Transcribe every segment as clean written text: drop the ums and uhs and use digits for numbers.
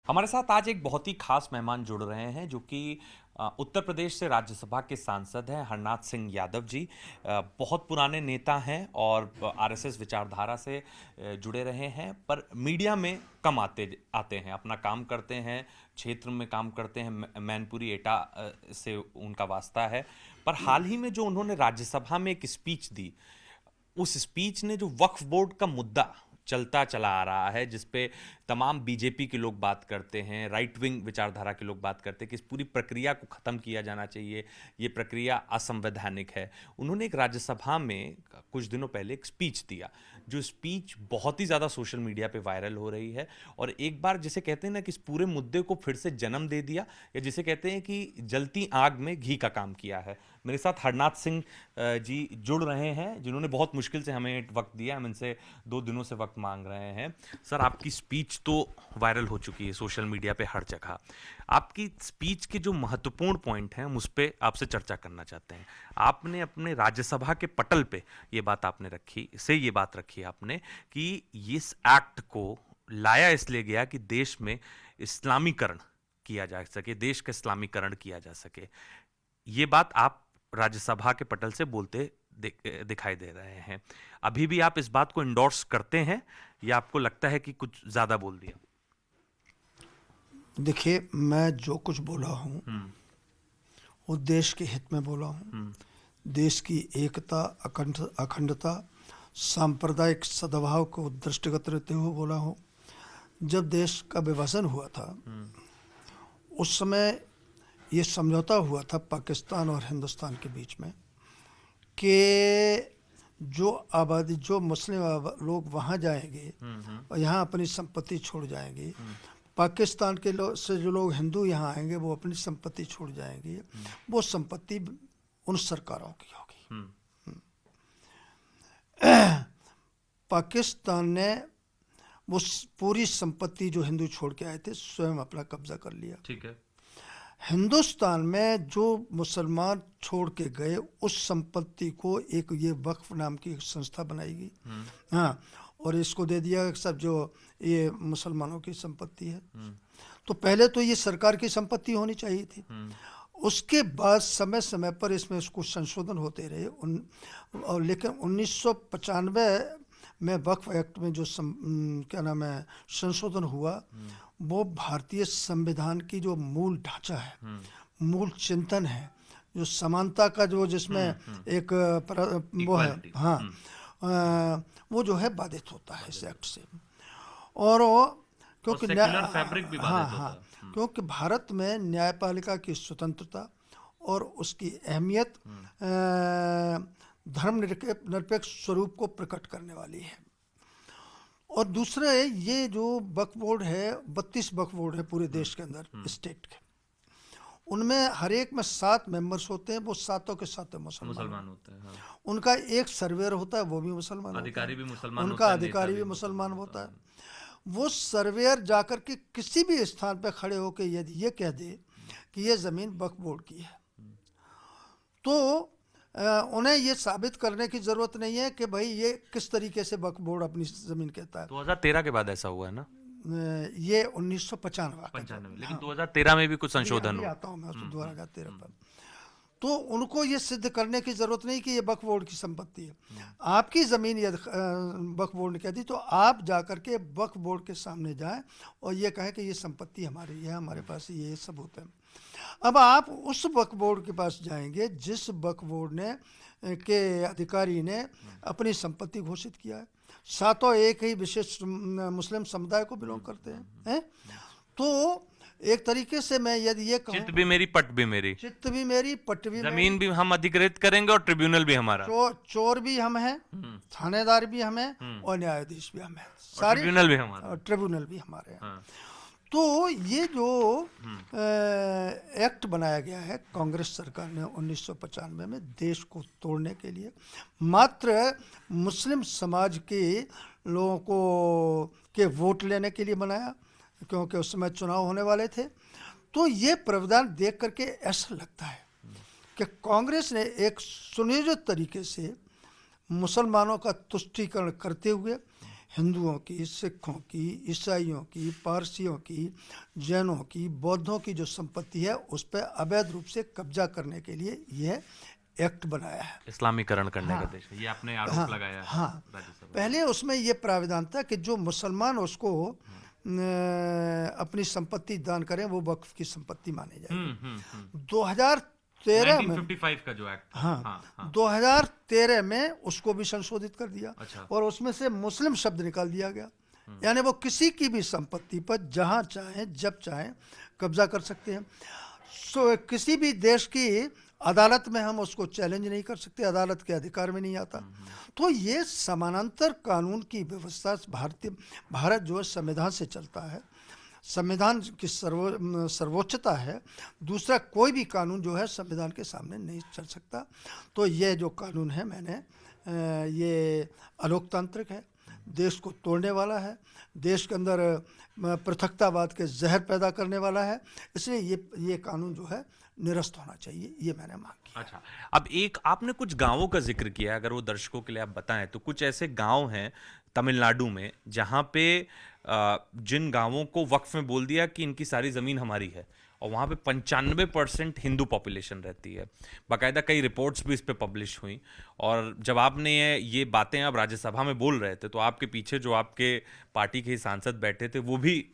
हमारे साथ आज एक बहुत ही खास मेहमान जुड़ रहे हैं जो कि उत्तर प्रदेश से राज्यसभा के सांसद हैं हरनाथ सिंह यादव जी। बहुत पुराने नेता हैं और आरएसएस विचारधारा से जुड़े रहे हैं, पर मीडिया में कम आते आते हैं, अपना काम करते हैं, क्षेत्र में काम करते हैं। मैनपुरी एटा से उनका वास्ता है। पर हाल ही में जो उन्होंने राज्यसभा में एक स्पीच दी, उस स्पीच ने जो वक्फ बोर्ड का मुद्दा चलता चला आ रहा है, जिसपे तमाम बीजेपी के लोग बात करते हैं, राइट विंग विचारधारा के लोग बात करते हैं कि इस पूरी प्रक्रिया को ख़त्म किया जाना चाहिए, ये प्रक्रिया असंवैधानिक है। उन्होंने एक राज्यसभा में कुछ दिनों पहले एक स्पीच दिया, जो स्पीच बहुत ही ज़्यादा सोशल मीडिया पे वायरल हो रही है और एक बार जिसे कहते हैं ना कि इस पूरे मुद्दे को फिर से जन्म दे दिया, या जिसे कहते हैं कि जलती आग में घी का काम किया है। मेरे साथ हरनाथ सिंह जी जुड़ रहे हैं, जिन्होंने बहुत मुश्किल से हमें वक्त दिया। हम इनसे 2 दिनों से वक्त मांग रहे हैं। सर, आपकी स्पीच तो वायरल हो चुकी है सोशल मीडिया पे हर जगह। आपकी स्पीच के जो महत्वपूर्ण पॉइंट हैं हम उस पर आपसे चर्चा करना चाहते हैं। आपने अपने राज्यसभा के पटल पे ये बात रखी आपने कि इस एक्ट को लाया इसलिए गया कि देश में इस्लामीकरण किया जा सके, देश का इस्लामीकरण किया जा सके। ये बात आप राज्यसभा के पटल से बोलते दिखाई दे रहे हैं। अभी भी आप इस बात को इंडोर्स करते हैं या आपको लगता है कि कुछ ज्यादा बोल दिया? देखिए, मैं जो कुछ बोला हूँ वो देश के हित में बोला हूँ। देश की एकता, अखंडता, सांप्रदायिक सद्भाव को दृष्टिगत रहते हुए बोला हूँ। जब देश का विभाजन हुआ था उस समय ये समझौता हुआ था पाकिस्तान और हिंदुस्तान के बीच में कि जो मुस्लिम लोग वहाँ जाएंगे और यहाँ अपनी संपत्ति छोड़ जाएंगे, पाकिस्तान के से जो लोग हिंदू यहाँ आएंगे वो अपनी संपत्ति छोड़ जाएंगे, वो संपत्ति उन सरकारों की होगी। पाकिस्तान ने वो पूरी संपत्ति जो हिंदू छोड़ के आए थे स्वयं अपना कब्जा कर लिया। ठीक है। हिंदुस्तान में जो मुसलमान छोड़ के गए उस संपत्ति को एक ये वक्फ नाम की एक संस्था बनाएगी, हाँ, और इसको दे दिया सब जो ये मुसलमानों की संपत्ति है। तो पहले तो ये सरकार की संपत्ति होनी चाहिए थी। उसके बाद समय समय पर इसमें इसको संशोधन होते रहे और लेकिन 1995 में वक्फ एक्ट में जो क्या नाम है संशोधन हुआ, वो भारतीय संविधान की जो मूल ढांचा है, मूल चिंतन है, जो समानता का जो जिसमें एक वो है, हाँ, वो जो है बाधित होता है इस एक्ट से। और क्योंकि क्योंकि भारत में न्यायपालिका की स्वतंत्रता और उसकी अहमियत धर्मनिरपेक्ष स्वरूप को प्रकट करने वाली है। और दूसरा है ये जो वक्फ बोर्ड है, 32 वक्फ बोर्ड है पूरे देश के अंदर स्टेट के, उनमें हर एक में 7 मेंबर्स होते हैं, वो सातों के सातों मुसलमान होते हैं। हाँ। उनका एक सर्वेयर होता है, वो भी मुसलमान अधिकारी भी मुसलमान उनका अधिकारी भी मुसलमान होता है। वो सर्वेयर जाकर के किसी भी स्थान पर खड़े होकर यदि ये कह दे कि ये ज़मीन वक्फ बोर्ड की है, तो उन्हें ये साबित करने की जरूरत नहीं है कि भाई ये किस तरीके से वक्फ बोर्ड अपनी जमीन कहता है। 2013 के बाद ऐसा हुआ है ना? ये 1995, लेकिन 2013 में भी कुछ संशोधन हुआ। आता हूँ मैं 2013 पर। तो उनको ये सिद्ध करने की जरूरत नहीं कि ये वक्फ बोर्ड की संपत्ति है। आपकी जमीन यदि वक्फ बोर्ड ने कह दी तो आप जाकर के वक्फ बोर्ड के सामने जाएं और ये कहें कि ये संपत्ति हमारी है, हमारे पास ये सबूत है। अब आप उस वक्फ बोर्ड के पास जाएंगे जिस वक्फ बोर्ड ने के अधिकारी ने अपनी संपत्ति घोषित किया है। सातों एक ही विशेष मुस्लिम समुदाय को बिलोंग करते हैं। तो एक तरीके से मैं यदि ये कहूं, चित्त भी मेरी पट भी मेरी, चित्त भी मेरी पट भी जमीन भी हम अधिकृत करेंगे और ट्रिब्यूनल भी हमारा, चोर भी हम हैं, थानेदार भी हम हैं और न्यायाधीश भी हम हैं, सारे ट्रिब्यूनल भी हमारा, ट्रिब्यूनल भी हमारे हैं। हाँ। तो ये जो एक्ट बनाया गया है कांग्रेस सरकार ने 1995 में देश को तोड़ने के लिए, मात्र मुस्लिम समाज के लोगों को के वोट लेने के लिए बनाया, क्योंकि उस समय चुनाव होने वाले थे। तो ये प्रावधान देख करके ऐसा लगता है कि कांग्रेस ने एक सुनियोजित तरीके से मुसलमानों का तुष्टीकरण करते हुए हिंदुओं की, सिखों की, ईसाइयों की, पारसियों की, जैनों की, बौद्धों की जो संपत्ति है उस पर अवैध रूप से कब्जा करने के लिए यह एक्ट बनाया है। इस्लामीकरण करने का हाँ देश है, ये आपने आरोप हाँ लगाया है हाँ। राज्यसभा में। पहले उसमें यह प्राविधान था कि जो मुसलमान उसको अपनी संपत्ति दान करें वो वक्फ की संपत्ति मानी जाएगी। 2013 में 1955 का जो एक्ट था। हाँ हाँ हाँ। 2013 में उसको भी संशोधित कर दिया अच्छा। और उसमें से मुस्लिम शब्द निकाल दिया गया। यानी वो किसी की भी संपत्ति पर जहां चाहे जब चाहे कब्जा कर सकते हैं। किसी भी देश की अदालत में हम उसको चैलेंज नहीं कर सकते, अदालत के अधिकार में नहीं आता। तो ये समानांतर कानून की व्यवस्था भारत जो है संविधान से चलता है, संविधान की सर्वोच्चता है। दूसरा कोई भी कानून जो है संविधान के सामने नहीं चल सकता। तो ये जो कानून है मैंने ये अलोकतांत्रिक है, देश को तोड़ने वाला है, देश के अंदर पृथकतावाद के जहर पैदा करने वाला है। इसलिए ये कानून जो है निरस्त होना चाहिए, ये मैंने मांग की। अच्छा, अब एक आपने कुछ गांवों का जिक्र किया, अगर वो दर्शकों के लिए आप बताएं तो कुछ ऐसे गांव हैं तमिलनाडु में जहां पे जिन गांवों को वक्फ में बोल दिया कि इनकी सारी जमीन हमारी है, और वहां पे 95% हिंदू पॉपुलेशन रहती है। बाकायदा कई रिपोर्ट्स भी इस पे पब्लिश हुई, और जब आपने ये बातें आप राज्यसभा में बोल रहे थे तो आपके पीछे जो आपके पार्टी के सांसद बैठे थे वो भी,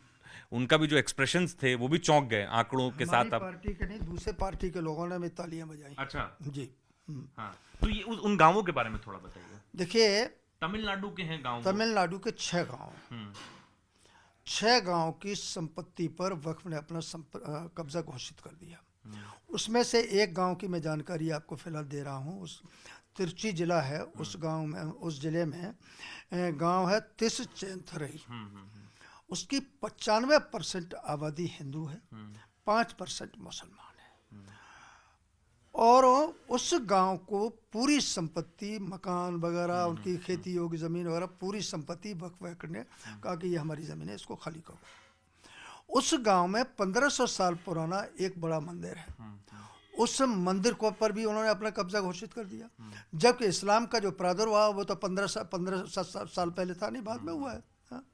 उनका भी जो एक्सप्रेशंस थे वो भी चौंक गए आंकड़ों के साथ। हमारी पार्टी के नहीं, दूसरे पार्टी के लोगों ने भी तालियां बजाई। अच्छा जी। हाँ, तो ये उन गांवों के बारे में थोड़ा बताइए। देखिए, तमिलनाडु के हैं गांव? तमिलनाडु के 6 गांव, 6 गांव की संपत्ति पर वक्फ ने अपना कब्जा घोषित कर दिया। उसमें से एक गांव की मैं जानकारी आपको फिलहाल दे रहा हूँ। उस तिरुचि जिला है, उस गांव में, उस जिले में गांव है तिसचेंथरई। उसकी 95% आबादी हिंदू है, 5% मुसलमान है। और उस गांव को पूरी संपत्ति, मकान वगैरह, उनकी खेती योग्य जमीन वगैरह, पूरी संपत्ति वक्फ बोर्ड ने कहा कि ये हमारी जमीन है, इसको खाली करो। उस गांव में 1500 साल पुराना एक बड़ा मंदिर है, उस मंदिर को पर भी उन्होंने अपना कब्जा घोषित कर दिया। जबकि इस्लाम का जो प्रादुर्भाव वो तो 15 साल पहले था, नहीं बाद में हुआ है। हाँ?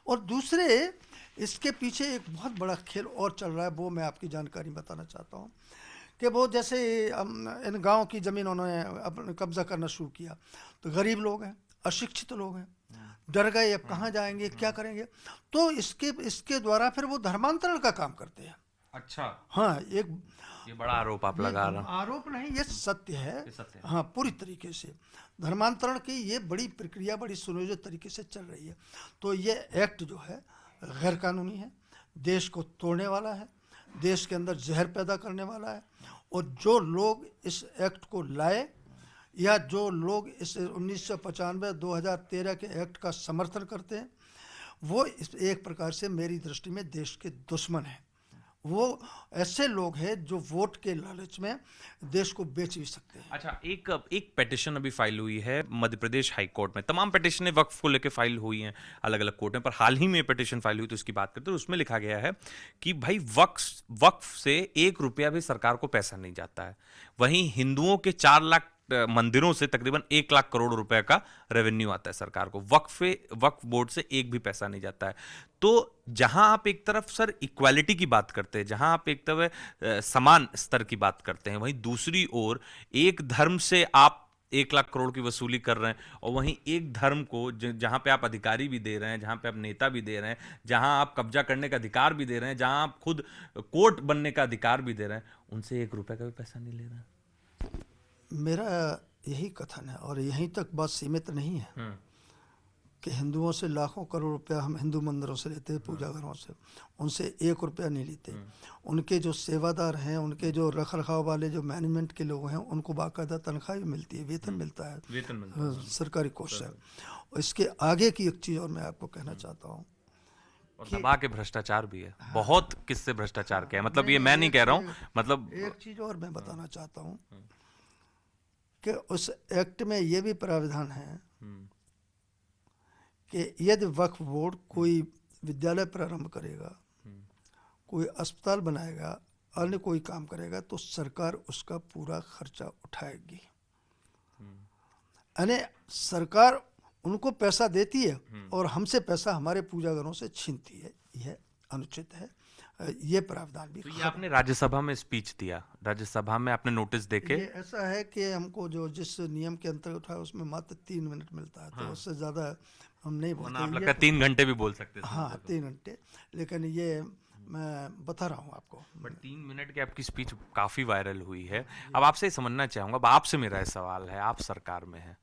और दूसरे इसके पीछे एक बहुत बड़ा खेल और चल रहा है, वो मैं आपकी जानकारी बताना चाहता हूँ कि वो जैसे इन गांव की ज़मीन उन्होंने अपना कब्जा करना शुरू किया तो गरीब लोग हैं, अशिक्षित लोग हैं, डर गए अब कहाँ जाएंगे, क्या करेंगे। तो इसके द्वारा फिर वो धर्मांतरण का काम करते हैं। अच्छा। हाँ, ये बड़ा आरोप आप लगा रहे हैं। आरोप नहीं, ये सत्य है। ये सत्य है। हाँ, पूरी तरीके से धर्मांतरण की ये बड़ी प्रक्रिया बड़ी सुनियोजित तरीके से चल रही है। तो ये एक्ट जो है गैर कानूनी है, देश को तोड़ने वाला है, देश के अंदर जहर पैदा करने वाला है। और जो लोग इस एक्ट को लाए या जो लोग इस 1995-2013 के एक्ट का समर्थन करते हैं, वो एक प्रकार से मेरी दृष्टि में देश के दुश्मन हैं। वो ऐसे लोग हैं जो वोट के लालच में देश को बेच भी सकते हैं। अच्छा, एक पिटीशन अभी फाइल हुई है मध्य प्रदेश हाई कोर्ट में। तमाम पिटीशनें वक्फ को लेकर फाइल हुई हैं अलग अलग कोर्ट में, पर हाल ही में पिटीशन फाइल हुई तो उसकी बात करते हैं। उसमें लिखा गया है कि भाई वक्फ से 1 रुपया भी सरकार को पैसा नहीं जाता है। वहीं हिंदुओं के 4 लाख मंदिरों से तकरीबन 1 लाख करोड़ रुपए का रेवेन्यू आता है सरकार को। वक्फ बोर्ड से एक भी पैसा नहीं जाता है। तो जहां आप एक तरफ सर इक्वालिटी की बात करते हैं, जहां आप एक तरफ समान स्तर की बात करते हैं, वहीं दूसरी ओर एक धर्म से आप 1 लाख करोड़ की वसूली कर रहे हैं, और वहीं एक धर्म को जहां पे आप अधिकारी भी दे रहे हैं, जहां पे आप नेता भी दे रहे हैं, जहां आप कब्जा करने का अधिकार भी दे रहे हैं, जहां आप खुद कोर्ट बनने का अधिकार भी दे रहे हैं, उनसे 1 रुपए का भी पैसा नहीं ले रहे हैं। मेरा यही कथन है, और यहीं तक बात सीमित नहीं है कि हिंदुओं से लाखों करोड़ रुपया हम हिंदू मंदिरों से लेते हैं, पूजा घरों से, उनसे 1 रुपया नहीं लेते। उनके जो सेवादार हैं, उनके जो रख रखाव वाले जो मैनेजमेंट के लोग हैं, उनको बाकायदा तनख्वाह भी मिलती है, वेतन मिलता है, वेतन मिलता है, सरकारी कोष है। और इसके आगे की एक चीज़ और मैं आपको कहना चाहता हूँ, और दबा के भ्रष्टाचार भी है। बहुत किससे भ्रष्टाचार किया है, मतलब ये मैं नहीं कह रहा हूँ, मतलब एक चीज़ और मैं बताना चाहता हूँ कि उस एक्ट में ये भी प्रावधान है कि यदि वक्फ बोर्ड कोई विद्यालय प्रारंभ करेगा, कोई अस्पताल बनाएगा, अन्य कोई काम करेगा, तो सरकार उसका पूरा खर्चा उठाएगी। यानी सरकार उनको पैसा देती है और हमसे पैसा हमारे पूजा घरों से छीनती है, यह अनुचित है। ये प्रावधान भी तो ये आपने राज्यसभा में स्पीच दिया, राज्यसभा में आपने नोटिस देके, ये ऐसा है कि हमको जो जिस नियम के अंतर्गत उठाया उसमें मात्र 3 मिनट मिलता है, तो उससे ज्यादा हम नहीं वरना आप बोलते। लगता है 3 घंटे भी बोल सकते थे। हाँ, 3 घंटे, लेकिन ये मैं बता रहा हूँ आपको। बट 3 मिनट की आपकी स्पीच काफी वायरल हुई है। अब आपसे ये समझना चाहूंगा, अब आपसे मेरा ये सवाल है, आप सरकार में हैं,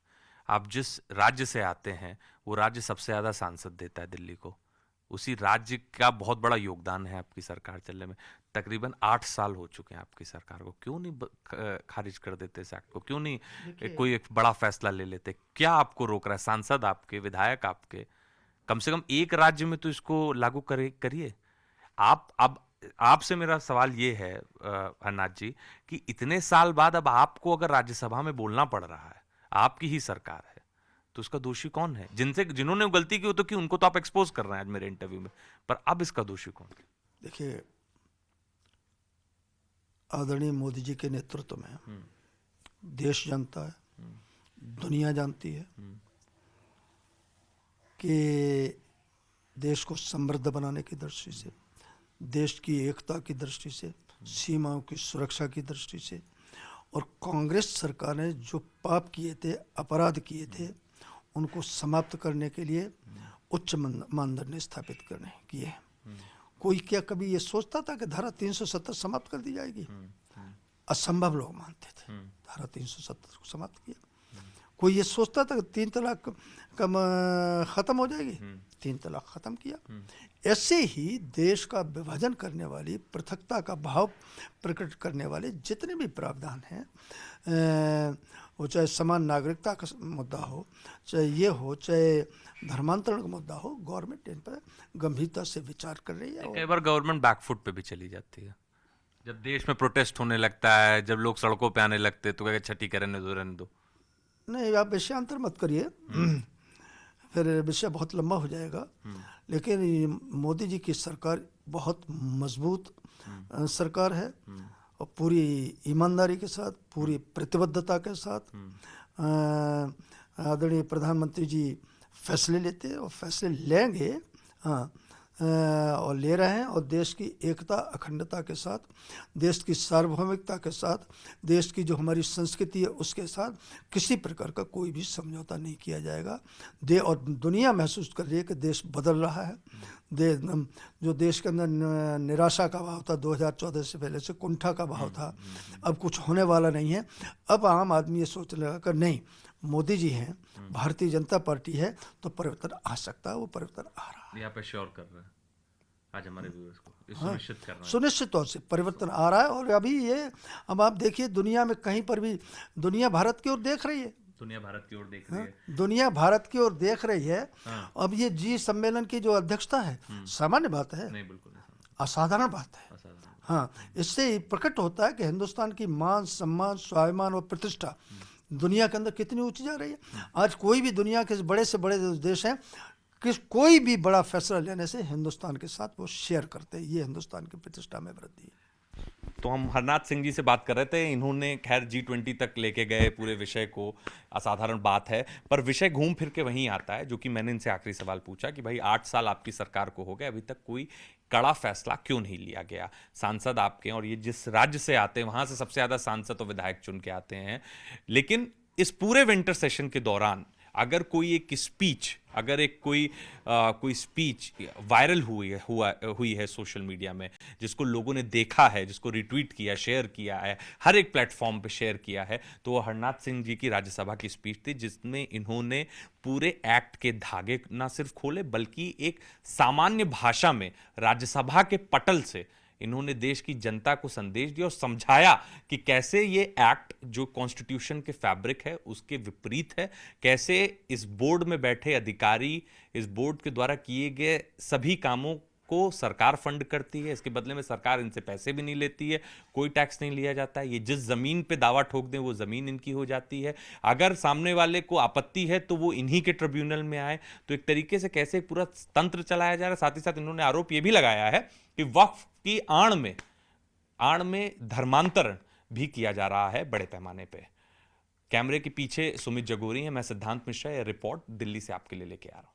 आप जिस राज्य से आते हैं वो राज्य सबसे ज्यादा सांसद देता है दिल्ली को, उसी राज्य का बहुत बड़ा योगदान है आपकी सरकार चलने में। तकरीबन 8 साल हो चुके हैं आपकी सरकार को, क्यों नहीं खारिज कर देते इस एक्ट को, क्यों नहीं कोई एक बड़ा फैसला ले लेते? क्या आपको रोक रहा है? सांसद आपके, विधायक आपके, कम से कम एक राज्य में तो इसको लागू करिए। आप अब आपसे मेरा सवाल ये है हरनाथ जी, कि इतने साल बाद अब आपको अगर राज्यसभा में बोलना पड़ रहा है, आपकी ही सरकार है, तो उसका दोषी कौन है? जिन्होंने गलती की हो तो कि उनको तो आप एक्सपोज कर रहे हैं आज मेरे इंटरव्यू में, पर अब इसका दोषी कौन? देखिए, आदरणीय मोदी जी के नेतृत्व में देश जानता है, दुनिया जानती है कि देश को समृद्ध बनाने की दृष्टि से, देश की एकता की दृष्टि से, सीमाओं की सुरक्षा की दृष्टि से, और कांग्रेस सरकार ने जो पाप किए थे, अपराध किए थे, उनको समाप्त करने के लिए उच्च मानदंड स्थापित करने किए हैं। कोई क्या कभी ये सोचता था कि धारा 370 समाप्त कर दी जाएगी? असंभव लोग मानते थे। धारा 370 को समाप्त किया। कोई ये सोचता था कि 3 तलाक कम खत्म हो जाएगी? 3 तलाक खत्म किया। ऐसे ही देश का विभाजन करने वाली, पृथकता का भाव प्रकट करने वाले जितने भी प्रावधान हैं, वो चाहे समान नागरिकता का मुद्दा हो, चाहे ये हो, चाहे धर्मांतरण का मुद्दा हो, गवर्नमेंट इन पर गंभीरता से विचार कर रही है। कई बार गवर्नमेंट बैकफुट पे भी चली जाती है। जब देश में प्रोटेस्ट होने लगता है, जब लोग सड़कों पे आने लगते हैं, तो क्या छठी करने दो, रहने दो। नहीं, आप विषयांतर मत करिए, फिर विषय बहुत लंबा हो जाएगा। लेकिन मोदी जी की सरकार बहुत मजबूत सरकार है, और पूरी ईमानदारी के साथ, पूरी प्रतिबद्धता के साथ आदरणीय प्रधानमंत्री जी फैसले लेते हैं और फैसले लेंगे। हाँ, और ले रहे हैं, और देश की एकता, अखंडता के साथ, देश की सार्वभौमिकता के साथ, देश की जो हमारी संस्कृति है उसके साथ किसी प्रकार का कोई भी समझौता नहीं किया जाएगा। और दुनिया महसूस कर रही है कि देश बदल रहा है। जो देश के अंदर निराशा का भाव था 2014 से पहले से, कुंठा का भाव था, अब कुछ होने वाला नहीं है। अब आम आदमी ये सोचने लगा कि नहीं, मोदी जी हैं, भारतीय जनता पार्टी है, तो परिवर्तन आ सकता है। वो परिवर्तन आ रहा है। यहाँ पे श्योर कर रहे हैं आज हमारे व्यूअर्स को, सुनिश्चित कर रहे हैं। सुनिश्चित तौर से परिवर्तन आ रहा है। और अभी ये, अब आप देखिए, दुनिया में कहीं पर भी दुनिया भारत की ओर देख रही है। दुनिया भारत की ओर देख रही है। दुनिया भारत की ओर देख रही है। अब ये जी सम्मेलन की जो अध्यक्षता है, सामान्य बात है? नहीं, बिल्कुल नहीं, असाधारण बात है। हाँ, इससे प्रकट होता है कि हिंदुस्तान की मान, सम्मान, स्वाभिमान और प्रतिष्ठा दुनिया के अंदर कितनी ऊंची जा रही है। आज कोई भी दुनिया के बड़े से बड़े देश हैं, कोई भी बड़ा फैसला लेने से हिंदुस्तान के साथ वो शेयर करते हैं। ये हिंदुस्तान की प्रतिष्ठा में वृद्धि है। तो हम हरनाथ सिंह जी से बात कर रहे थे, इन्होंने खैर G20 तक लेके गए पूरे विषय को, असाधारण बात है, पर विषय घूम फिर के वहीं आता है जो कि मैंने इनसे आखिरी सवाल पूछा कि भाई 8 साल आपकी सरकार को हो गए, अभी तक कोई कड़ा फैसला क्यों नहीं लिया गया? सांसद आपके, और ये जिस राज्य से आते हैं वहां से सबसे ज्यादा सांसद और विधायक चुन के आते हैं, लेकिन इस पूरे विंटर सेशन के दौरान अगर कोई एक स्पीच, अगर एक कोई स्पीच वायरल हुई है सोशल मीडिया में, जिसको लोगों ने देखा है, जिसको रिट्वीट किया, शेयर किया है, हर एक प्लेटफॉर्म पे शेयर किया है, तो वो हरनाथ सिंह जी की राज्यसभा की स्पीच थी, जिसमें इन्होंने पूरे एक्ट के धागे ना सिर्फ खोले, बल्कि एक सामान्य भाषा में राज्यसभा के पटल से इन्होंने देश की जनता को संदेश दिया और समझाया कि कैसे ये एक्ट जो कॉन्स्टिट्यूशन के फैब्रिक है उसके विपरीत है, कैसे इस बोर्ड में बैठे अधिकारी, इस बोर्ड के द्वारा किए गए सभी कामों को सरकार फंड करती है, इसके बदले में सरकार इनसे पैसे भी नहीं लेती है, कोई टैक्स नहीं लिया जाता है, ये जिस जमीन पे दावा ठोक दें वो जमीन इनकी हो जाती है, अगर सामने वाले को आपत्ति है तो वो इन्हीं के ट्रिब्यूनल में आए। तो एक तरीके से कैसे पूरा तंत्र चलाया जा रहा है। साथ ही साथ इन्होंने आरोप ये भी लगाया है कि वक्फ की आड़ में धर्मांतरण भी किया जा रहा है बड़े पैमाने पे। कैमरे के पीछे सुमित जगोरी हैं, मैं सिद्धांत मिश्रा, ये रिपोर्ट दिल्ली से आपके लिए लेके आ रहा हूं।